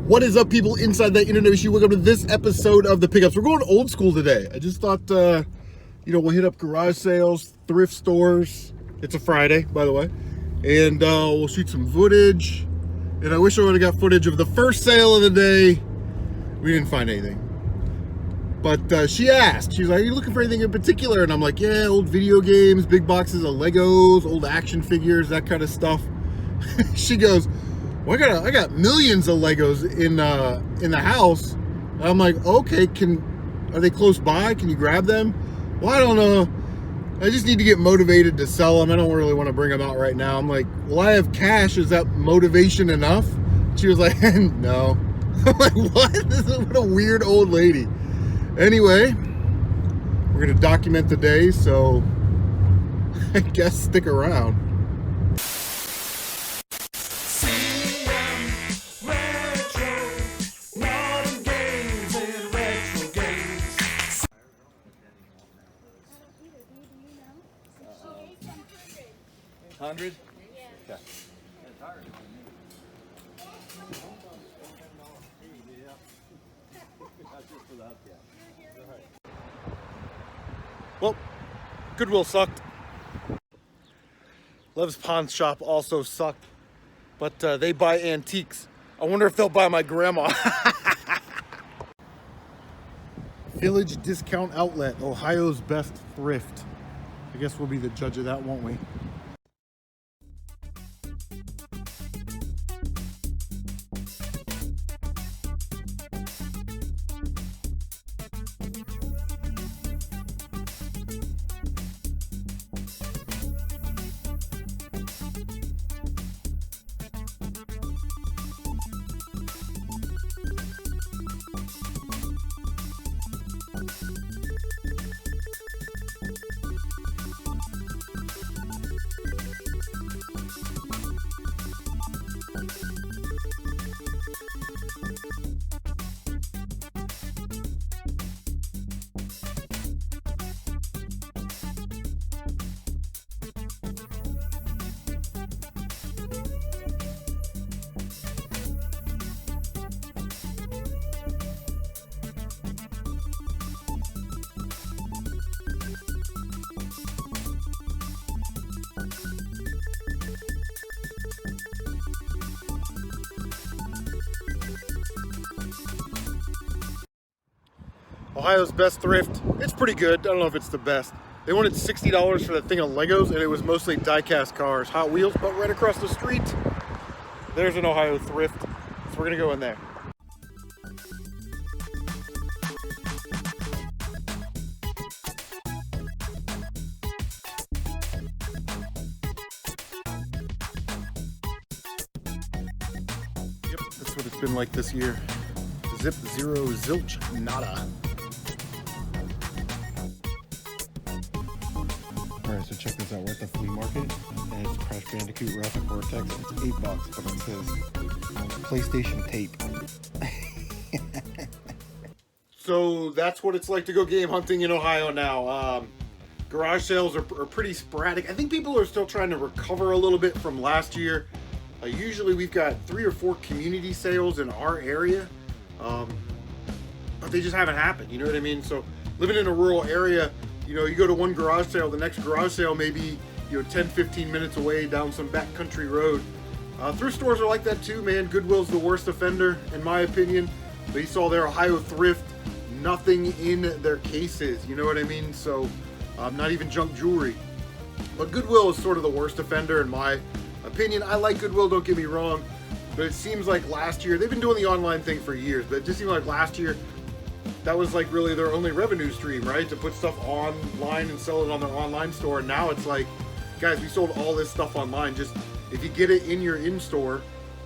What is up, people inside that internet machine? Welcome to this episode of the Pickups. We're going old school today. I just thought, we'll hit up garage sales, thrift stores. It's a Friday, by the way. And we'll shoot some footage. And I wish I would have got footage of the first sale of the day. We didn't find anything. But she asked, she was like, are you looking for anything in particular? And I'm like, yeah, old video games, big boxes of Legos, old action figures, that kind of stuff. She goes, well, I got millions of Legos in the house. And I'm like, okay, are they close by? Can you grab them? Well, I don't know. I just need to get motivated to sell them. I don't really want to bring them out right now. I'm like, well, I have cash. Is that motivation enough? She was like, no. I'm like, what? What a weird old lady. Anyway, we're going to document the day, so I guess stick around. $100? Yeah. Okay. Well, Goodwill sucked. Lev's Pawn Shop also sucked, but they buy antiques. I wonder if they'll buy my grandma. Village Discount Outlet, Ohio's best thrift. I guess we'll be the judge of that, won't we? Ohio's best thrift. It's pretty good. I don't know if it's the best. They wanted $60 for that thing of Legos, and it was mostly die-cast cars, Hot Wheels, but right across the street, there's an Ohio thrift. So we're gonna go in there. Yep, that's what it's been like this year. Zip, zero, zilch, nada. Alright, so check this out. We're at the flea market, and it's Crash Bandicoot Wrath of Vortex. It's $8, but it says PlayStation tape. So that's what it's like to go game hunting in Ohio now. Garage sales are pretty sporadic. I think people are still trying to recover a little bit from last year. Usually we've got 3 or 4 community sales in our area. But they just haven't happened, you know what I mean? So living in a rural area, you go to one garage sale, the next garage sale may be 10-15 minutes away down some backcountry road. Thrift stores are like that too, man. Goodwill's the worst offender in my opinion. They saw their Ohio thrift, nothing in their cases, you know what I mean? So not even junk jewelry. But Goodwill is sort of the worst offender in my opinion. I like Goodwill, don't get me wrong. But it seems like last year, they've been doing the online thing for years, but it just seemed like last year, that was like really their only revenue stream, right? To put stuff online and sell it on their online store. And now it's like, guys, we sold all this stuff online. Just, if you get it in your in-store,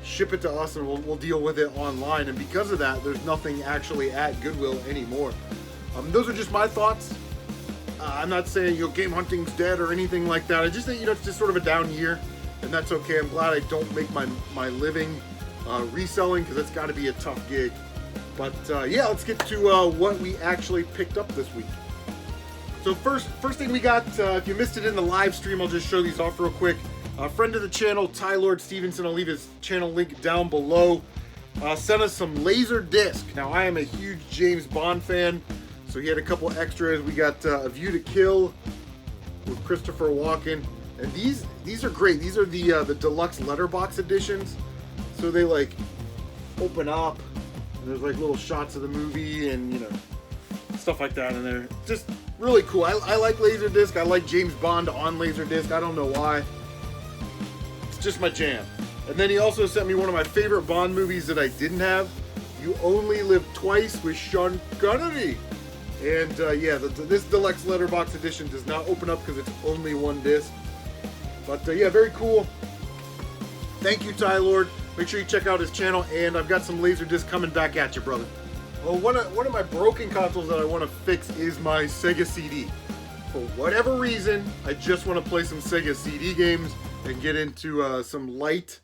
ship it to us and we'll deal with it online. And because of that, there's nothing actually at Goodwill anymore. Those are just my thoughts. I'm not saying, game hunting's dead or anything like that. I just think, it's just sort of a down year. And that's okay. I'm glad I don't make my living reselling, because it's got to be a tough gig. But yeah, let's get to what we actually picked up this week. So first thing we got, if you missed it in the live stream, I'll just show these off real quick. A friend of the channel, Tylord Stevenson, I'll leave his channel link down below. sent us some laser disc. Now, I am a huge James Bond fan, so he had a couple extras. We got A View to Kill with Christopher Walken, and these are great. These are the deluxe letterbox editions, so they like open up, and there's like little shots of the movie and, you know, stuff like that in there. Just really cool. I like Laserdisc. I like James Bond on Laserdisc. I don't know why. It's just my jam. And then he also sent me one of my favorite Bond movies that I didn't have, You Only Live Twice with Sean Connery. And yeah, this deluxe letterbox edition does not open up because it's only one disc. But yeah, very cool. Thank you, Tylord. Make sure you check out his channel, and I've got some Laserdisc coming back at you, brother. Well, one of my broken consoles that I want to fix is my Sega CD. For whatever reason, I just want to play some Sega CD games and get into some light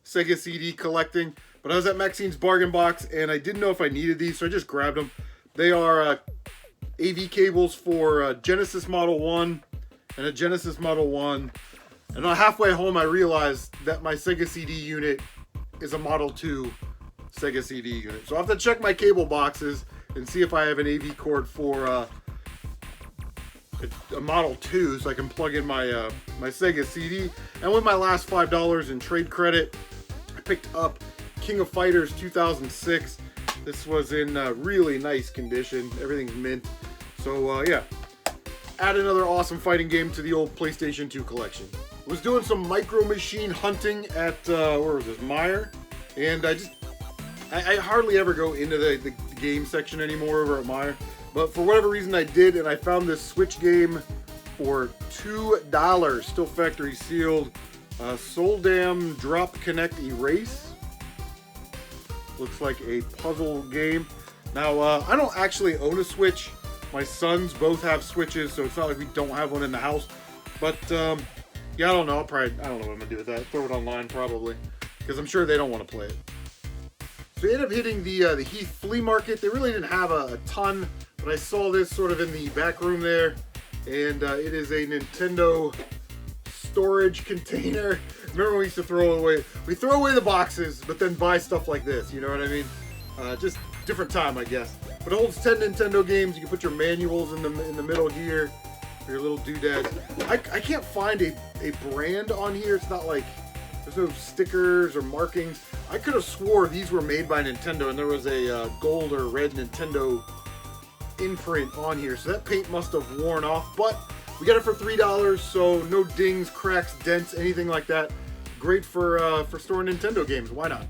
Sega CD collecting. But I was at Maxine's Bargain Box, and I didn't know if I needed these, so I just grabbed them. They are AV cables for Genesis Model 1 and a Genesis Model 1. And halfway home, I realized that my Sega CD unit is a Model 2 Sega CD unit. So I'll have to check my cable boxes and see if I have an AV cord for a Model 2 so I can plug in my my Sega CD. And with my last $5 in trade credit, I picked up King of Fighters 2006. This was in really nice condition. Everything's mint. So yeah, add another awesome fighting game to the old PlayStation 2 collection. Was doing some Micro Machine hunting at where was this, Meijer, and I hardly ever go into the game section anymore over at Meijer, but for whatever reason I did, and I found this Switch game for $2, still factory sealed. Soldam Drop Connect Erase. Looks like a puzzle game. Now I don't actually own a Switch. My sons both have Switches, so it's not like we don't have one in the house. But yeah, I don't know. I don't know what I'm gonna do with that. Throw it online probably, because I'm sure they don't want to play it. So we ended up hitting the Heath Flea Market. They really didn't have a ton, but I saw this sort of in the back room there, and it is a Nintendo storage container. Remember when we used to throw away? We throw away the boxes, but then buy stuff like this. You know what I mean? Just different time, I guess. But it holds 10 Nintendo games. You can put your manuals in the middle here. Your little doodads. I can't find a brand on here. It's not like there's no stickers or markings. I could have swore these were made by Nintendo and there was a gold or red Nintendo imprint on here. So that paint must have worn off. But we got it for $3, so no dings, cracks, dents, anything like that. Great for storing Nintendo games. Why not?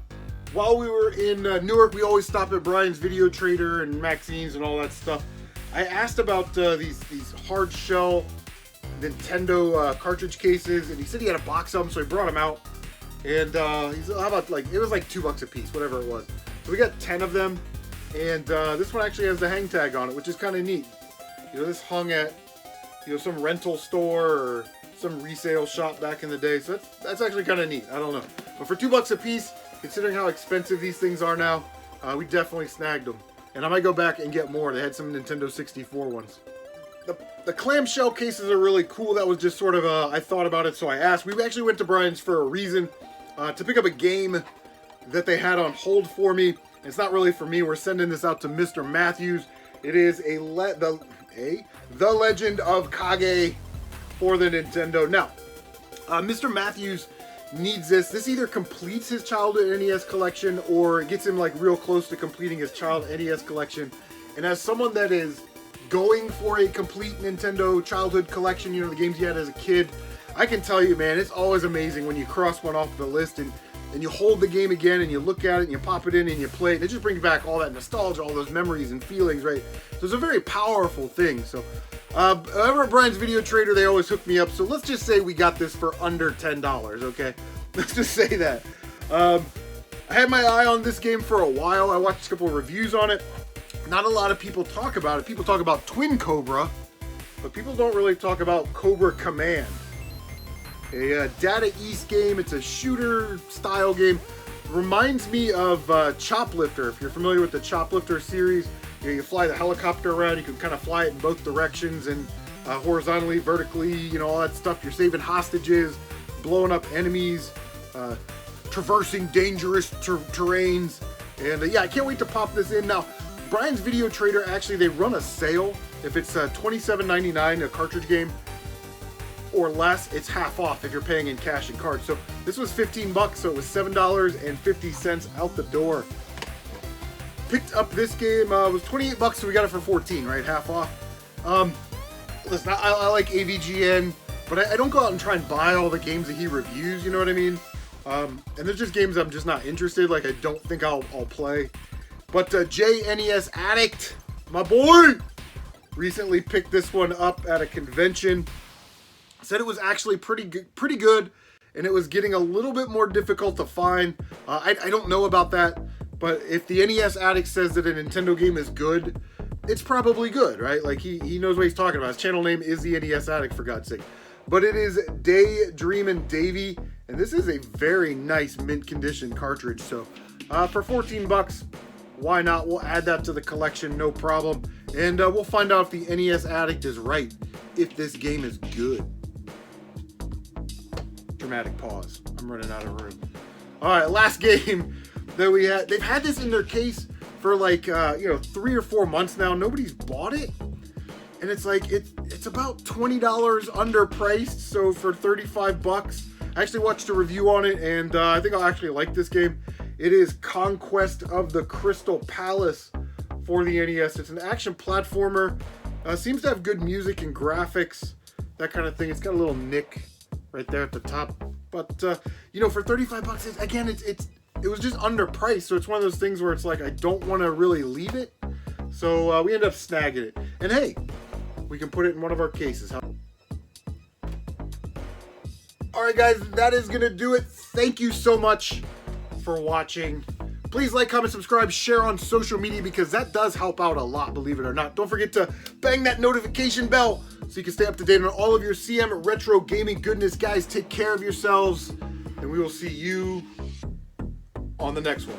While we were in Newark, we always stop at Brian's Video Trader and Maxine's and all that stuff. I asked about these hard shell Nintendo cartridge cases, and he said he had a box of them, so he brought them out. And he said, how about, like, it was like $2 a piece, whatever it was. So we got 10 of them, and this one actually has the hang tag on it, which is kind of neat. You know, this hung at, you know, some rental store or some resale shop back in the day, so that's actually kind of neat. I don't know. But for $2 a piece, considering how expensive these things are now, we definitely snagged them. And I might go back and get more. They had some Nintendo 64 ones. The clamshell cases are really cool. That was just sort of I thought about it, so I asked. We actually went to Brian's for a reason, to pick up a game that they had on hold for me. It's not really for me. We're sending this out to Mr. Matthews. It is The Legend of Kage for the Nintendo. Now, Mr. Matthews needs this. This either completes his childhood NES collection or gets him like real close to completing his child NES collection. And as someone that is going for a complete Nintendo childhood collection, you know, the games you had as a kid, I can tell you, man, it's always amazing when you cross one off the list and you hold the game again and you look at it and you pop it in and you play it. It just brings back all that nostalgia, all those memories and feelings, right? So it's a very powerful thing. So over at Brian's Video Trader, they always hook me up. So let's just say we got this for under $10, okay? Let's just say that. I had my eye on this game for a while. I watched a couple of reviews on it. Not a lot of people talk about it. People talk about Twin Cobra, but people don't really talk about Cobra Command. A Data East game. It's a shooter style game. Reminds me of Choplifter. If you're familiar with the Choplifter series, you fly the helicopter around. You can kind of fly it in both directions and horizontally, vertically, you know, all that stuff. You're saving hostages, blowing up enemies, traversing dangerous terrains. And yeah, I can't wait to pop this in. Now, Brian's Video Trader, actually, they run a sale. If it's $27.99, a cartridge game, or less, it's half off if you're paying in cash and cards. So this was 15 bucks, so it was $7.50 out the door. Picked up this game, it was 28 bucks, so we got it for 14, right? Half off. Listen, I like AVGN, but I don't go out and try and buy all the games that he reviews, you know what I mean? And there's just games I'm just not interested, like I don't think I'll play. But NES Addict, my boy, recently picked this one up at a convention. Said it was actually pretty good, and it was getting a little bit more difficult to find. I don't know about that, but if the NES Addict says that a Nintendo game is good, it's probably good, right? Like he knows what he's talking about. His channel name is the NES Addict, for God's sake. But it is Daydreamin' Davy, and this is a very nice mint condition cartridge. So for 14 bucks, why not? We'll add that to the collection, no problem. And we'll find out if the NES Addict is right, if this game is good. Dramatic pause. I'm running out of room. All right, last game that we had. They've had this in their case for like 3 or 4 months now. Nobody's bought it, and it's like it's about $20 underpriced. So for 35 bucks, I actually watched a review on it, and I think I'll actually like this game. It is Conquest of the Crystal Palace for the NES. It's an action platformer. Seems to have good music and graphics, that kind of thing. It's got a little nick right there at the top, but for 35 bucks, it was just underpriced, so it's one of those things where it's like I don't want to really leave it, so we end up snagging it. And hey, we can put it in one of our cases. Alright guys, that is gonna do it. Thank you so much for watching. Please like, comment, subscribe, share on social media, because that does help out a lot, believe it or not. Don't forget to bang that notification bell so you can stay up to date on all of your CM retro gaming goodness. Guys, take care of yourselves, and we will see you on the next one.